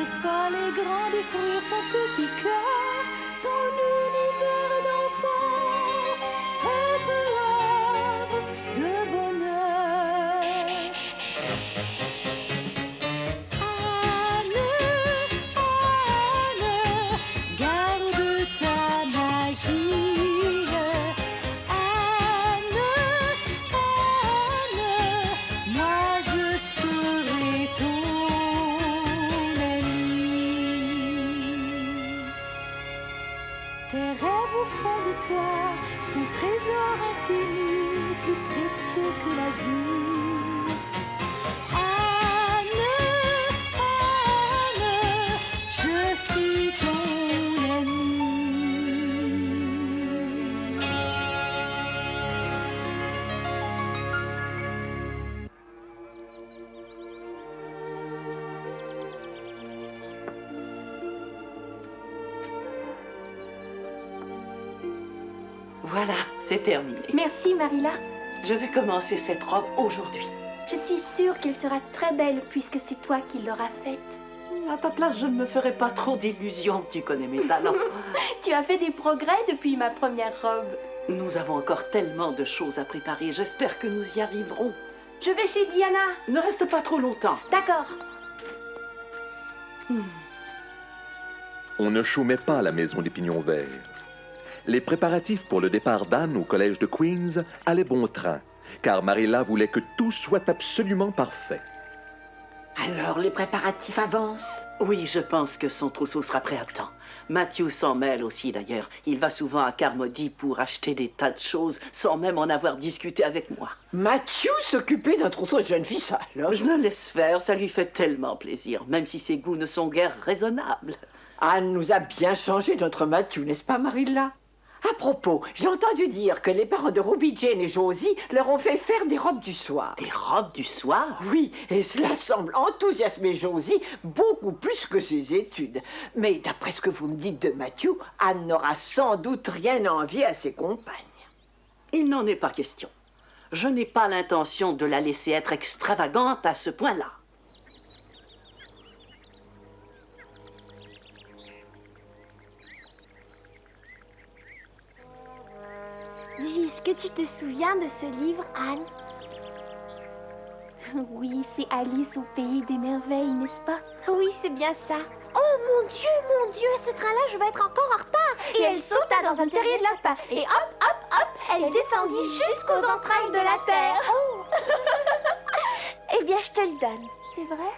laisse pas les grands détruire ton petit cœur, ton univers d'enfant est un havre de bonheur. Anne, Anne, garde ta magie. Anne, Anne, moi je serai ton ami. Tes rêves au fond de toi sont trésors infinis, plus précieux que la vie. Anne, Anne, je suis ton ami. Voilà, c'est terminé. Merci, Marilla. Je vais commencer cette robe aujourd'hui. Je suis sûre qu'elle sera très belle puisque c'est toi qui l'auras faite. À ta place, je ne me ferai pas trop d'illusions. Tu connais mes talents. Tu as fait des progrès depuis ma première robe. Nous avons encore tellement de choses à préparer. J'espère que nous y arriverons. Je vais chez Diana. Ne reste pas trop longtemps. D'accord. On ne chômait pas à la maison des Pignons Verts. Les préparatifs pour le départ d'Anne au collège de Queens allaient bon train, car Marilla voulait que tout soit absolument parfait. Alors, les préparatifs avancent? Oui, je pense que son trousseau sera prêt à temps. Matthew s'en mêle aussi, d'ailleurs. Il va souvent à Carmody pour acheter des tas de choses, sans même en avoir discuté avec moi. Matthew s'occuper d'un trousseau de jeune fille, ça, alors? Je le laisse faire, ça lui fait tellement plaisir, même si ses goûts ne sont guère raisonnables. Anne nous a bien changé notre Matthew, n'est-ce pas, Marilla? À propos, j'ai entendu dire que les parents de Ruby Jane et Josie leur ont fait faire des robes du soir. Des robes du soir? Oui, et cela semble enthousiasmer Josie beaucoup plus que ses études. Mais d'après ce que vous me dites de Matthew, Anne n'aura sans doute rien à envier à ses compagnes. Il n'en est pas question. Je n'ai pas l'intention de la laisser être extravagante à ce point-là. Dis, est-ce que tu te souviens de ce livre, Anne? Oui, c'est Alice au pays des merveilles, n'est-ce pas? Oui, c'est bien ça. Oh mon Dieu, à ce train-là, je vais être encore en retard. Et elle sauta dans un terrier de lapin. Et hop, hop, hop, elle descendit jusqu'aux entrailles de la terre. Oh. Eh bien, je te le donne. C'est vrai?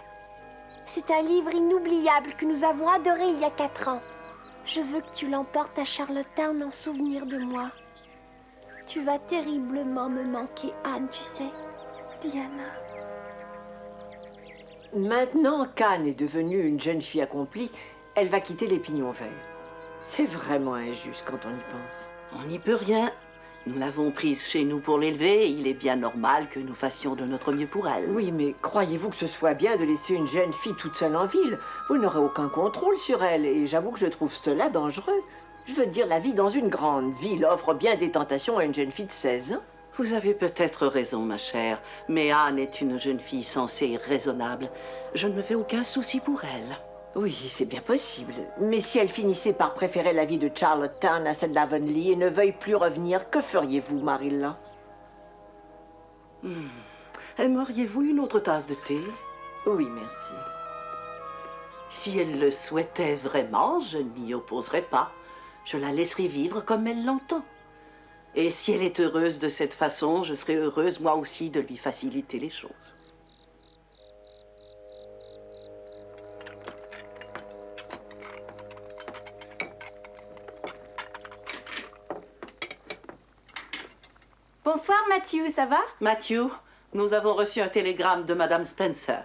C'est un livre inoubliable que nous avons adoré il y a 4 ans. Je veux que tu l'emportes à Charlottetown en souvenir de moi. Tu vas terriblement me manquer, Anne, tu sais. Diana. Maintenant qu'Anne est devenue une jeune fille accomplie, elle va quitter les Pignons Verts. C'est vraiment injuste quand on y pense. On n'y peut rien. Nous l'avons prise chez nous pour l'élever et il est bien normal que nous fassions de notre mieux pour elle. Oui, mais croyez-vous que ce soit bien de laisser une jeune fille toute seule en ville? Vous n'aurez aucun contrôle sur elle et j'avoue que je trouve cela dangereux. Je veux dire, la vie dans une grande ville offre bien des tentations à une jeune fille de 16 ans. Vous avez peut-être raison, ma chère, mais Anne est une jeune fille sensée et raisonnable. Je ne me fais aucun souci pour elle. Oui, c'est bien possible. Mais si elle finissait par préférer la vie de Charlottetown à celle d'Avonlea et ne veuille plus revenir, que feriez-vous, Marilla? Aimeriez-vous une autre tasse de thé? Oui, merci. Si elle le souhaitait vraiment, je ne m'y opposerai pas. Je la laisserai vivre comme elle l'entend. Et si elle est heureuse de cette façon, je serai heureuse moi aussi de lui faciliter les choses. Bonsoir, Matthew, ça va? Matthew, nous avons reçu un télégramme de Madame Spencer.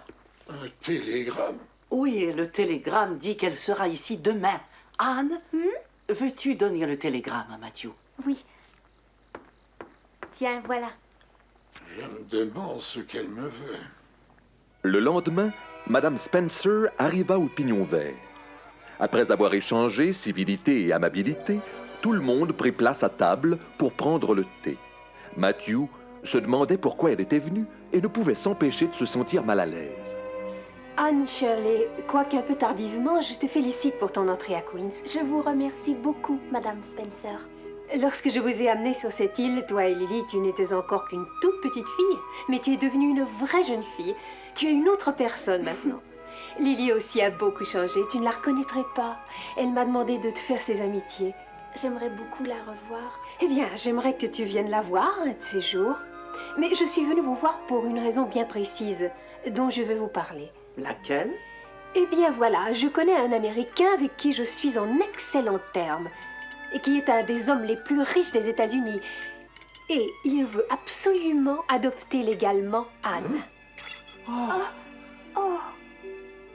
Un télégramme? Oui, le télégramme dit qu'elle sera ici demain. Anne, veux-tu donner le télégramme à Matthew? Oui. Tiens, voilà. Je me demande ce qu'elle me veut. Le lendemain, Madame Spencer arriva au Pignon Vert. Après avoir échangé civilité et amabilité, tout le monde prit place à table pour prendre le thé. Matthew se demandait pourquoi elle était venue et ne pouvait s'empêcher de se sentir mal à l'aise. Anne Shirley, quoique un peu tardivement, je te félicite pour ton entrée à Queens. Je vous remercie beaucoup, Madame Spencer. Lorsque je vous ai amené sur cette île, toi et Lily, tu n'étais encore qu'une toute petite fille, mais tu es devenue une vraie jeune fille. Tu es une autre personne maintenant. Lily aussi a beaucoup changé, tu ne la reconnaîtrais pas. Elle m'a demandé de te faire ses amitiés. J'aimerais beaucoup la revoir. Eh bien, j'aimerais que tu viennes la voir un de ces jours. Mais je suis venue vous voir pour une raison bien précise, dont je vais vous parler. Laquelle? Eh bien voilà, je connais un Américain avec qui je suis en excellents termes, et qui est un des hommes les plus riches des États-Unis. Et il veut absolument adopter légalement Anne.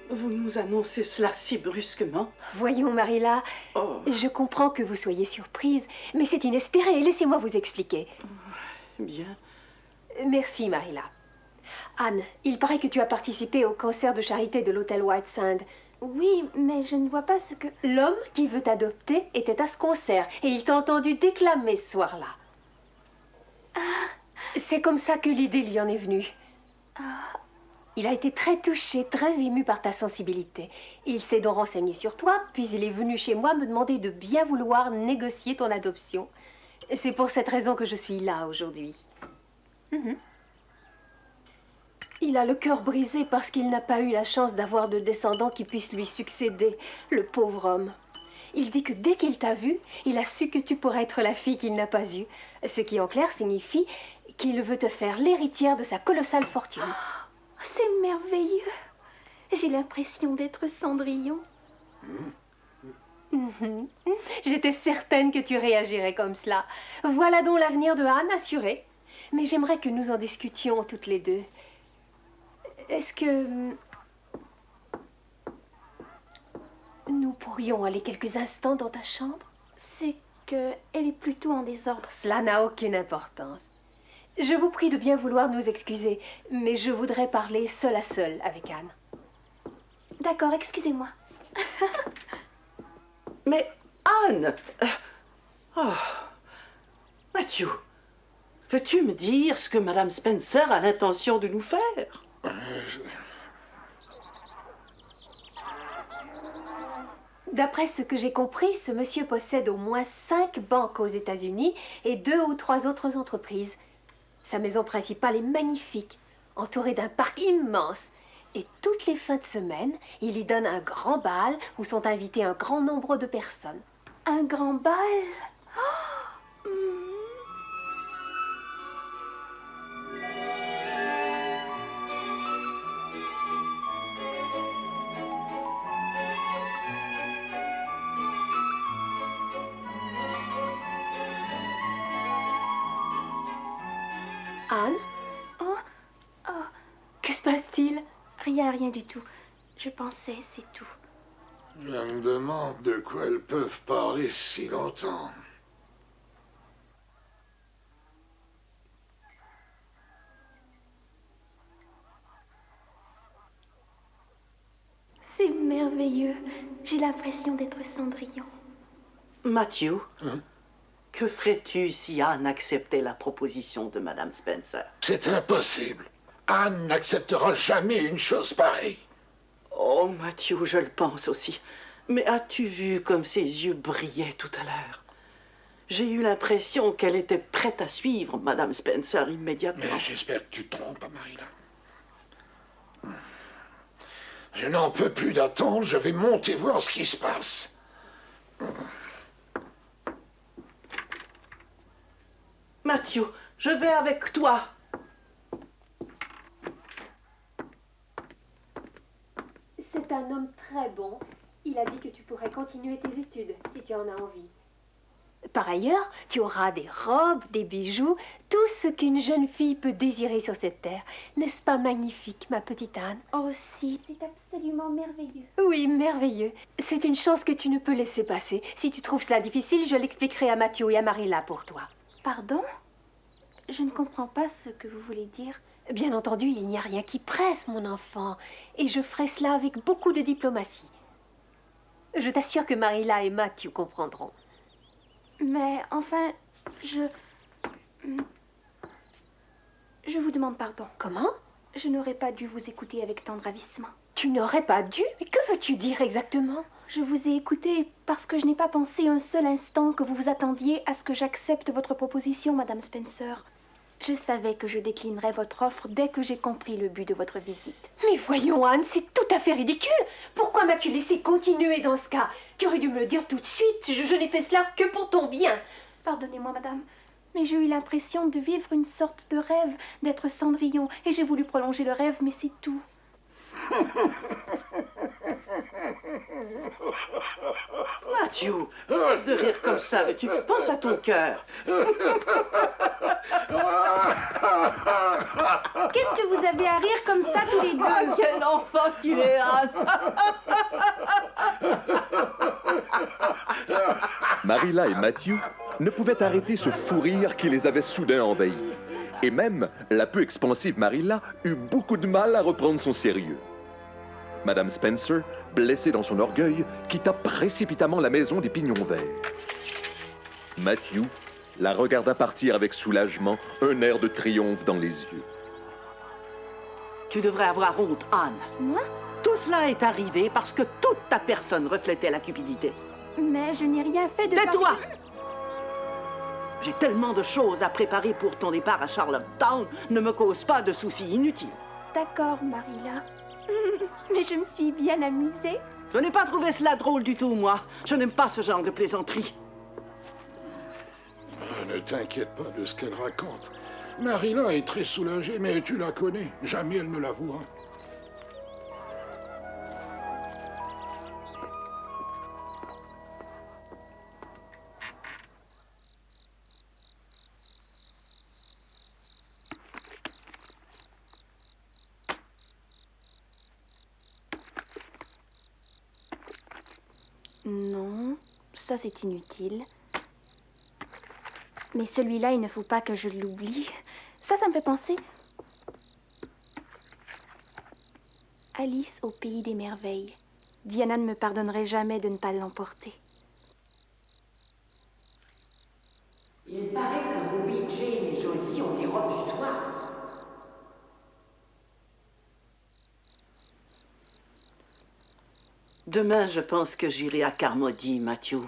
Vous nous annoncez cela si brusquement. Voyons, Marilla, Oh, je comprends que vous soyez surprise, mais c'est inespéré. Laissez-moi vous expliquer. bien. Merci, Marilla. Anne, il paraît que tu as participé au concert de charité de l'hôtel White Sand. Oui, mais je ne vois pas ce que... L'homme qui veut t'adopter était à ce concert et il t'a entendu déclamer ce soir-là. C'est comme ça que l'idée lui en est venue. Il a été très touché, très ému par ta sensibilité. Il s'est donc renseigné sur toi, puis il est venu chez moi me demander de bien vouloir négocier ton adoption. C'est pour cette raison que je suis là aujourd'hui. Il a le cœur brisé parce qu'il n'a pas eu la chance d'avoir de descendants qui puissent lui succéder, le pauvre homme. Il dit que dès qu'il t'a vu, il a su que tu pourrais être la fille qu'il n'a pas eue. Ce qui, en clair, signifie qu'il veut te faire l'héritière de sa colossale fortune. C'est merveilleux. J'ai l'impression d'être Cendrillon. J'étais certaine que tu réagirais comme cela. Voilà donc l'avenir de Anne assuré. Mais j'aimerais que nous en discutions toutes les deux. Est-ce que nous pourrions aller quelques instants dans ta chambre? C'est que elle est plutôt en désordre. Cela n'a aucune importance. Je vous prie de bien vouloir nous excuser, mais je voudrais parler seul à seul avec Anne. D'accord, excusez-moi. Mais Anne! Matthew, veux-tu me dire ce que Madame Spencer a l'intention de nous faire? D'après ce que j'ai compris, ce monsieur possède au moins 5 banques aux États-Unis et 2 ou 3 autres entreprises. Sa maison principale est magnifique, entourée d'un parc immense. Et toutes les fins de semaine, il y donne un grand bal où sont invités un grand nombre de personnes. Un grand bal? Anne? Que se passe-t-il? Rien du tout. Je pensais, c'est tout. Je me demande de quoi elles peuvent parler si longtemps. C'est merveilleux. J'ai l'impression d'être Cendrillon. Matthew, que ferais-tu si Anne acceptait la proposition de Madame Spencer? C'est impossible. Anne n'acceptera jamais une chose pareille. Oh, Matthew, je le pense aussi. Mais as-tu vu comme ses yeux brillaient tout à l'heure? J'ai eu l'impression qu'elle était prête à suivre Madame Spencer immédiatement. Mais j'espère que tu te trompes, Marilla. Je n'en peux plus d'attendre, je vais monter voir ce qui se passe. Matthew, je vais avec toi. C'est un homme très bon. Il a dit que tu pourrais continuer tes études si tu en as envie. Par ailleurs, tu auras des robes, des bijoux, tout ce qu'une jeune fille peut désirer sur cette terre. N'est-ce pas magnifique, ma petite Anne? Oh si, c'est absolument merveilleux. Oui, merveilleux. C'est une chance que tu ne peux laisser passer. Si tu trouves cela difficile, je l'expliquerai à Matthew et à Marilla pour toi. Pardon? Je ne comprends pas ce que vous voulez dire. Bien entendu, il n'y a rien qui presse, mon enfant. Et je ferai cela avec beaucoup de diplomatie. Je t'assure que Marilla et Matthew comprendront. Mais enfin, je vous demande pardon. Comment? Je n'aurais pas dû vous écouter avec tant de ravissement. Tu n'aurais pas dû? Mais que veux-tu dire exactement? Je vous ai écouté parce que je n'ai pas pensé un seul instant que vous vous attendiez à ce que j'accepte votre proposition, Madame Spencer. Je savais que je déclinerais votre offre dès que j'ai compris le but de votre visite. Mais voyons, Anne, c'est tout à fait ridicule. Pourquoi m'as-tu laissé continuer dans ce cas? Tu aurais dû me le dire tout de suite. Je n'ai fait cela que pour ton bien. Pardonnez-moi, madame, mais j'ai eu l'impression de vivre une sorte de rêve, d'être Cendrillon, et j'ai voulu prolonger le rêve, mais c'est tout. Matthew, cesse de rire comme ça, veux-tu? Pense à ton cœur. Qu'est-ce que vous avez à rire comme ça tous les deux? Ah, quel enfant tu es, Anne! Marilla et Matthew ne pouvaient arrêter ce fou rire qui les avait soudain envahis. Et même la peu expansive Marilla eut beaucoup de mal à reprendre son sérieux. Madame Spencer, blessée dans son orgueil, quitta précipitamment la maison des Pignons Verts. Matthew la regarda partir avec soulagement, un air de triomphe dans les yeux. Tu devrais avoir honte, Anne. Moi? Tout cela est arrivé parce que toute ta personne reflétait la cupidité. Mais je n'ai rien fait de... Tais-toi! J'ai tellement de choses à préparer pour ton départ à Charlottetown. Ne me cause pas de soucis inutiles. D'accord, Marilla. Mais je me suis bien amusée. Je n'ai pas trouvé cela drôle du tout, moi. Je n'aime pas ce genre de plaisanterie. Ne t'inquiète pas de ce qu'elle raconte. Marilla est très soulagée, mais tu la connais. Jamais elle ne l'avouera. Non, ça c'est inutile. Mais celui-là, il ne faut pas que je l'oublie. Ça me fait penser. Alice au pays des merveilles. Diana ne me pardonnerait jamais de ne pas l'emporter. Il paraît que Ruby, Jane et Josie ont des robes du soir. Demain, je pense que j'irai à Carmody, Matthew.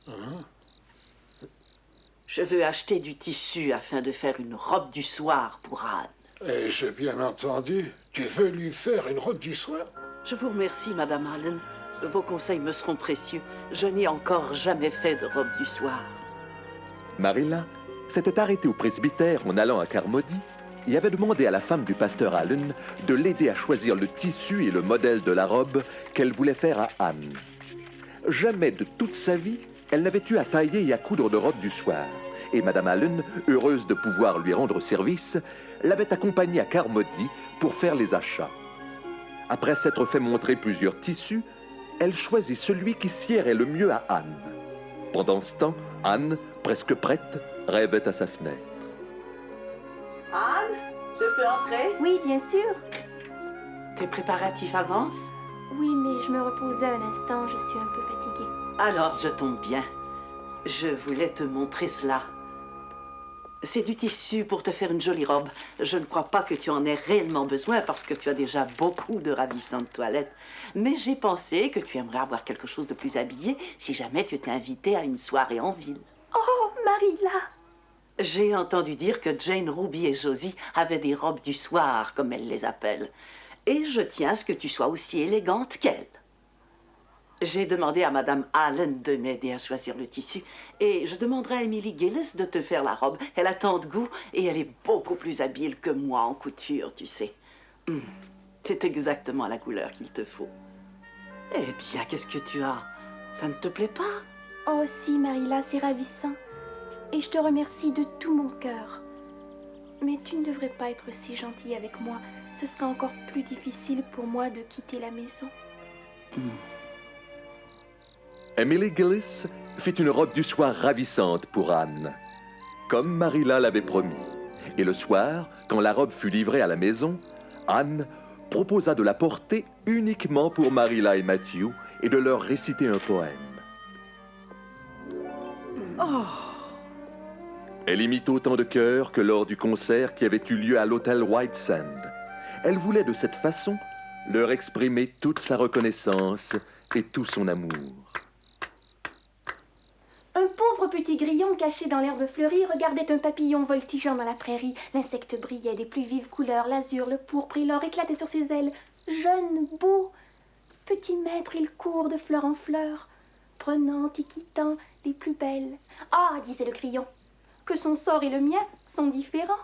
Hein? Je veux acheter du tissu afin de faire une robe du soir pour Anne. Ai-je bien entendu? Tu veux lui faire une robe du soir? Je vous remercie, Madame Allen. Vos conseils me seront précieux. Je n'ai encore jamais fait de robe du soir. Marilla s'était arrêtée au presbytère en allant à Carmody et avait demandé à la femme du pasteur Allen de l'aider à choisir le tissu et le modèle de la robe qu'elle voulait faire à Anne. Jamais de toute sa vie, elle n'avait eu à tailler et à coudre de robe du soir. Et Madame Allen, heureuse de pouvoir lui rendre service, l'avait accompagnée à Carmody pour faire les achats. Après s'être fait montrer plusieurs tissus, elle choisit celui qui siérait le mieux à Anne. Pendant ce temps, Anne, presque prête, rêvait à sa fenêtre. Anne, je peux entrer? Oui, bien sûr. Tes préparatifs avancent? Oui, mais je me reposais un instant, je suis un peu fatiguée. Alors, je tombe bien. Je voulais te montrer cela. C'est du tissu pour te faire une jolie robe. Je ne crois pas que tu en aies réellement besoin parce que tu as déjà beaucoup de ravissantes toilettes. Mais j'ai pensé que tu aimerais avoir quelque chose de plus habillé si jamais tu étais invitée à une soirée en ville. Oh, Marilla! J'ai entendu dire que Jane, Ruby et Josie avaient des robes du soir, comme elles les appellent. Et je tiens à ce que tu sois aussi élégante qu'elles. J'ai demandé à Madame Allen de m'aider à choisir le tissu et je demanderai à Emily Gillis de te faire la robe. Elle a tant de goût et elle est beaucoup plus habile que moi en couture, tu sais. C'est exactement la couleur qu'il te faut. Eh bien, qu'est-ce que tu as? Ça ne te plaît pas? Oh si, Marilla, c'est ravissant. Et je te remercie de tout mon cœur. Mais tu ne devrais pas être si gentille avec moi. Ce serait encore plus difficile pour moi de quitter la maison. Emily Gillis fit une robe du soir ravissante pour Anne, comme Marilla l'avait promis. Et le soir, quand la robe fut livrée à la maison, Anne proposa de la porter uniquement pour Marilla et Matthew et de leur réciter un poème. Oh! Elle y mit autant de cœur que lors du concert qui avait eu lieu à l'hôtel White Sand. Elle voulait de cette façon leur exprimer toute sa reconnaissance et tout son amour. Un pauvre petit grillon caché dans l'herbe fleurie regardait un papillon voltigeant dans la prairie. L'insecte brillait des plus vives couleurs, l'azur, le pourpre et l'or éclataient sur ses ailes. Jeune, beau, petit maître, il court de fleur en fleur, prenant et quittant les plus belles. « Ah, disait le grillon, que son sort et le mien sont différents.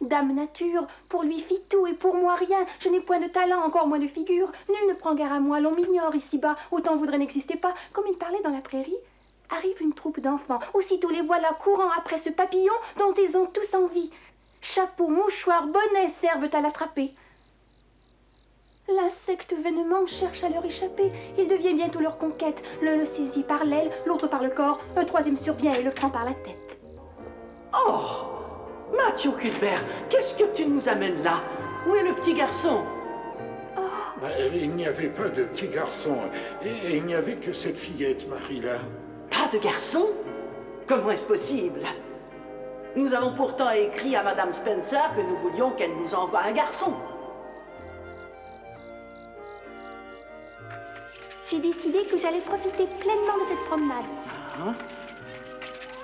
Dame Nature, pour lui fit tout et pour moi rien. Je n'ai point de talent, encore moins de figure. Nul ne prend garde à moi, l'on m'ignore ici-bas. Autant voudrait n'exister pas. » Comme il parlait dans la prairie, arrive une troupe d'enfants. Aussitôt les voilà courant après ce papillon dont ils ont tous envie. Chapeau, mouchoir, bonnet servent à l'attraper. L'insecte vainement cherche à leur échapper. Il devient bientôt leur conquête. L'un le saisit par l'aile, l'autre par le corps. Un troisième survient et le prend par la tête. Oh, Matthew Cuthbert, qu'est-ce que tu nous amènes là? Où est le petit garçon? Il n'y avait pas de petit garçon. Et il n'y avait que cette fillette, Marie-là. Pas de garçon? Comment est-ce possible? Nous avons pourtant écrit à Madame Spencer que nous voulions qu'elle nous envoie un garçon. J'ai décidé que j'allais profiter pleinement de cette promenade. Hein?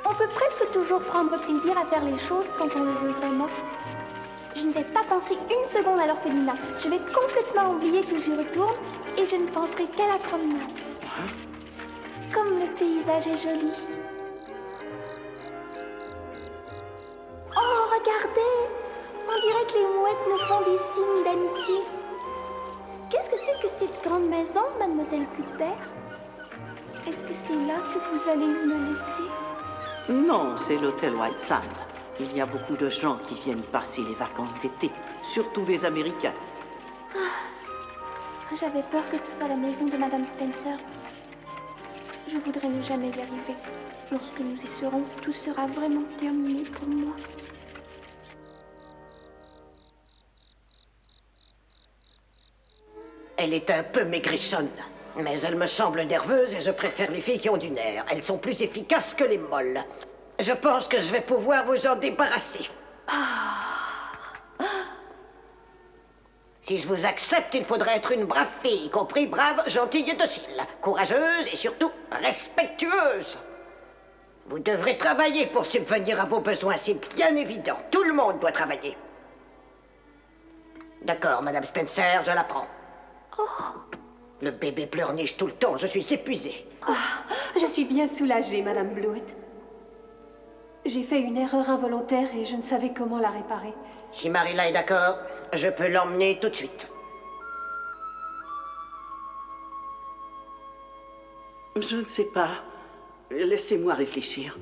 On peut presque toujours prendre plaisir à faire les choses quand on le veut vraiment. Je ne vais pas penser une seconde à l'orphelinat. Je vais complètement oublier que j'y retourne et je ne penserai qu'à la promenade. Comme le paysage est joli. Oh, regardez! On dirait que les mouettes nous font des signes d'amitié. Qu'est-ce que c'est que cette grande maison, mademoiselle Cuthbert? Est-ce que c'est là que vous allez me laisser? Non, c'est l'hôtel Whiteside. Il y a beaucoup de gens qui viennent y passer les vacances d'été, surtout des Américains. J'avais peur que ce soit la maison de Madame Spencer. Je voudrais ne jamais y arriver. Lorsque nous y serons, tout sera vraiment terminé pour moi. Elle est un peu maigrichonne, mais elle me semble nerveuse et je préfère les filles qui ont du nerf. Elles sont plus efficaces que les molles. Je pense que je vais pouvoir vous en débarrasser. Si je vous accepte, il faudrait être une brave fille, compris brave, gentille et docile, courageuse et surtout respectueuse. Vous devrez travailler pour subvenir à vos besoins, c'est bien évident. Tout le monde doit travailler. D'accord, Madame Spencer, je la prends. Le bébé pleurniche tout le temps, je suis épuisée. Je suis bien soulagée, Madame Blewett. J'ai fait une erreur involontaire et je ne savais comment la réparer. Si Marilla est d'accord, je peux l'emmener tout de suite. Je ne sais pas. Laissez-moi réfléchir.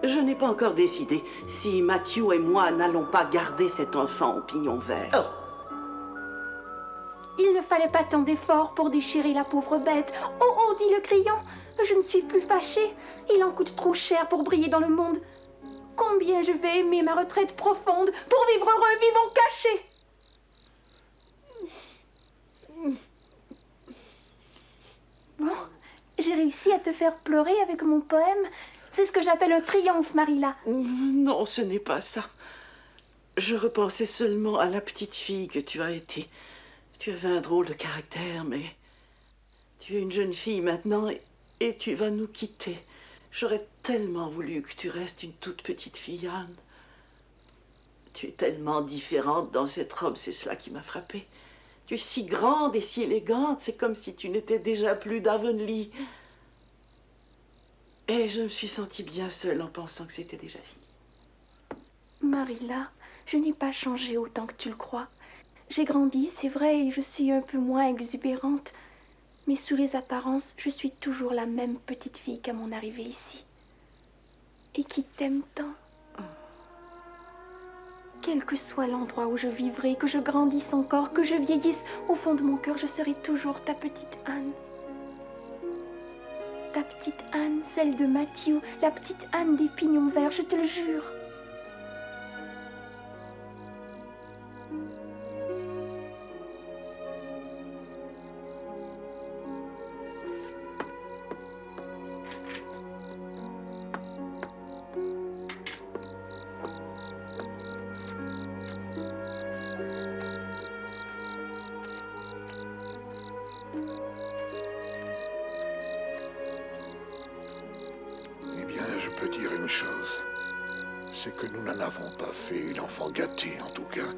Je n'ai pas encore décidé si Matthew et moi n'allons pas garder cet enfant au pignon vert. Oh, Il ne fallait pas tant d'efforts pour déchirer la pauvre bête. Oh, oh, dit le grillon, je ne suis plus fâchée. Il en coûte trop cher pour briller dans le monde. Combien je vais aimer ma retraite profonde pour vivre heureux, vivons cachés. Bon, j'ai réussi à te faire pleurer avec mon poème. C'est ce que j'appelle un triomphe, Marilla. Non, ce n'est pas ça. Je repensais seulement à la petite fille que tu as été. Tu avais un drôle de caractère, mais tu es une jeune fille maintenant et tu vas nous quitter. J'aurais tellement voulu que tu restes une toute petite fille, Anne. Tu es tellement différente dans cette robe, c'est cela qui m'a frappée. Tu es si grande et si élégante, c'est comme si tu n'étais déjà plus d'Avonlea. Et je me suis sentie bien seule en pensant que c'était déjà fini. Marilla, je n'ai pas changé autant que tu le crois. J'ai grandi, c'est vrai, et je suis un peu moins exubérante. Mais sous les apparences, je suis toujours la même petite fille qu'à mon arrivée ici. Et qui t'aime tant. Quel que soit l'endroit où je vivrai, que je grandisse encore, que je vieillisse, au fond de mon cœur, je serai toujours ta petite Anne. Ta petite Anne, celle de Matthew, la petite Anne des pignons verts, je te le jure. c'est que nous n'en avons pas fait une enfant gâtée, en tout cas.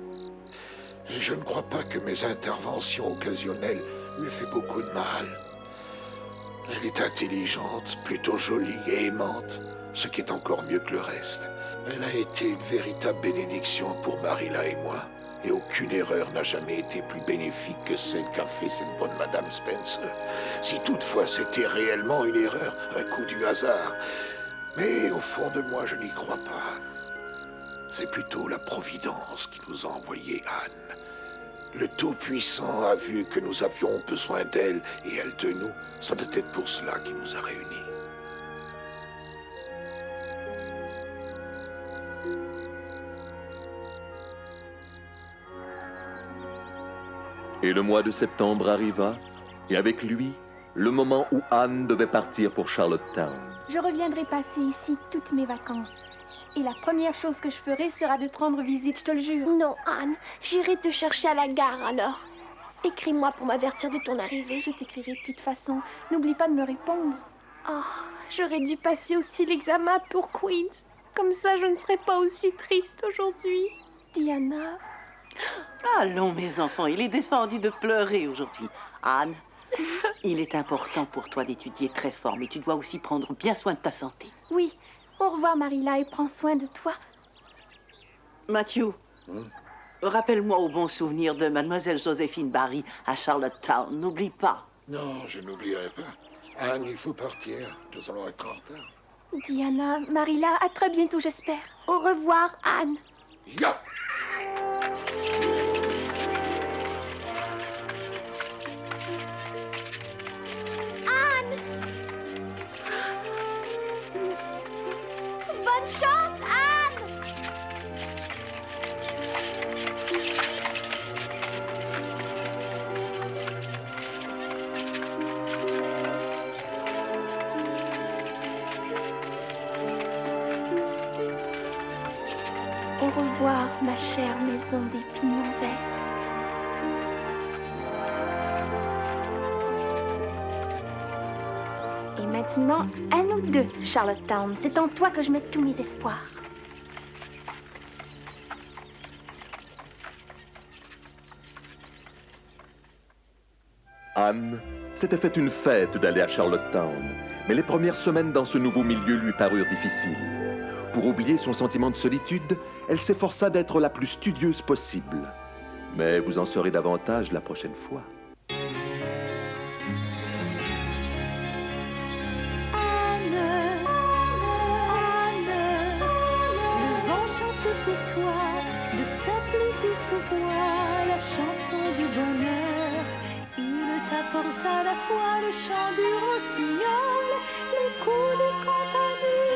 Et je ne crois pas que mes interventions occasionnelles lui aient fait beaucoup de mal. Elle est intelligente, plutôt jolie et aimante, ce qui est encore mieux que le reste. Elle a été une véritable bénédiction pour Marilla et moi. Et aucune erreur n'a jamais été plus bénéfique que celle qu'a fait cette bonne Madame Spencer. Si toutefois c'était réellement une erreur, un coup du hasard. Mais au fond de moi, je n'y crois pas. C'est plutôt la Providence qui nous a envoyé Anne. Le Tout-Puissant a vu que nous avions besoin d'elle et elle de nous. C'est peut-être pour cela qu'il nous a réunis. Et le mois de septembre arriva, et avec lui, le moment où Anne devait partir pour Charlottetown. Je reviendrai passer ici toutes mes vacances. Et la première chose que je ferai sera de te rendre visite, je te le jure. Non, Anne, j'irai te chercher à la gare alors. Écris-moi pour m'avertir de ton arrivée. Je t'écrirai de toute façon. N'oublie pas de me répondre. Oh, j'aurais dû passer aussi l'examen pour Queens. Comme ça, je ne serais pas aussi triste aujourd'hui. Diana... Allons, mes enfants, il est défendu de pleurer aujourd'hui. Anne, il est important pour toi d'étudier très fort, mais tu dois aussi prendre bien soin de ta santé. Oui. Au revoir, Marilla, et prends soin de toi. Matthew, rappelle-moi au bon souvenir de Mademoiselle Joséphine Barry à Charlottetown. N'oublie pas. Non, je n'oublierai pas. Anne, il faut partir. Nous allons être en retard. Diana, Marilla, à très bientôt, j'espère. Au revoir, Anne. Ya! Bonne chance, Anne! Au revoir, ma chère maison des pignons verts. Et maintenant, à nous deux, Charlottetown. C'est en toi que je mets tous mes espoirs. Anne s'était fait une fête d'aller à Charlottetown, mais les premières semaines dans ce nouveau milieu lui parurent difficiles. Pour oublier son sentiment de solitude, elle s'efforça d'être la plus studieuse possible. Mais vous en saurez davantage la prochaine fois. Pour toi, de sa plus douce voix, la chanson du bonheur. Il t'apporte à la fois le chant du rossignol, les coups des campagnards.